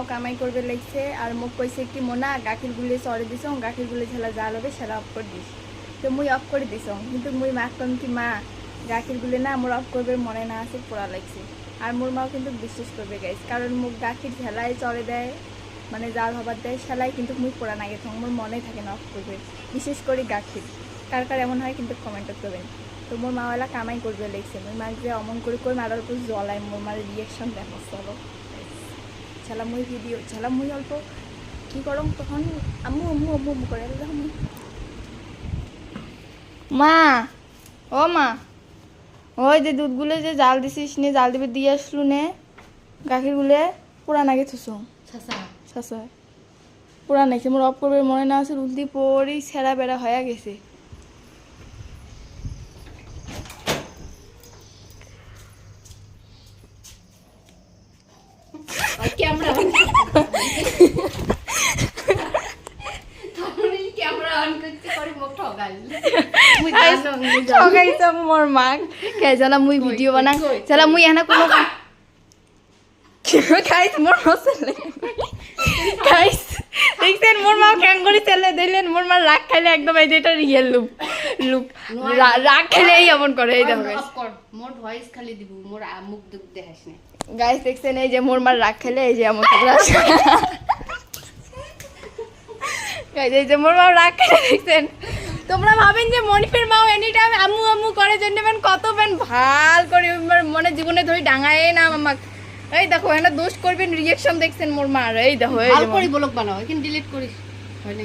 কামাই করবে লাগছে আর মোক কইছে কি মোনা গাখির গুলে চড়ে দিছ গাখির গুলে ঝেলা জাল হবে সেটা অফ করে দিস তো মুই অফ করে দিছ কিন্তু মুই মাক কম কি মা গাখির গুলে না মোর অফ করবে মনে না আছে পোড়া লাগছে আর মোর মাও কিন্তু বিশ্বাস করবে গাইস কারণ মুখ গাখির ঝেলায় চড়ে দেয় মানে জাল হবার দেয় সেলাই কিন্তু মুই পোড়া না গেছে মোর মনে থাকে না অফ করবে বিশেষ করে গাখির কার কার এমন হয় কিন্তু কমেন্ট করবেন তো মোর মাওয়ালা কামাই করবে লাগছে মুই মাক যে অমন করে মারার উপর জ্বলাই মোর মার রিয়েকশন দেখো চলো ছেলা মুই ভিডিও ছেলা মুই অল্প কি করম তখন আম্মু আম্মু আম্মু আম্মু করে মা ও মা ওই যে দুধগুলো যে জাল দিছিস নে জাল দিবে দিয়ে আসলু নে গাখিরগুলো পুরা নাগে থুসো শাসা পুরা নাকি মোর অফ করবে মনে না আছে উল্টি পড়ি ছেঁড়া বেড়া হয়ে গেছে ক্যামেরা মোর মাক কেজালা মুই ভিডিও বানা চালা মুই এনা কোনো গাইস মোর মসলে গাইস দেখছেন মোর মা ক্যাং করে চলে দিলেন মোর মা রাগ খাইলে একদম এই যেটা রিয়েল লুক লুক রাগ খাইলেই এমন করে এই দেখো গাইস মোর ভয়েস খালি দিব মোর মুখ দুখ দেখাস না গাইস দেখছেন এই যে মোর মা রাগ খাইলে এই যে এমন করে গাইস এই যে মোর মা রাগ খাইলে দেখছেন তোমরা ভাবেন যে মনিফের মাও এনি টাইম আম্মু আম্মু করে জন্যবেন কত বেন ভাল করে মনে জীবনে ধরে ডাঙায় না আমাক এই দেখো এনা দোষ করবেন রিঅ্যাকশন দেখছেন মোর মার এই দেখো এই ভালো করে ব্লগ বানাও এখন ডিলিট করিস হয় না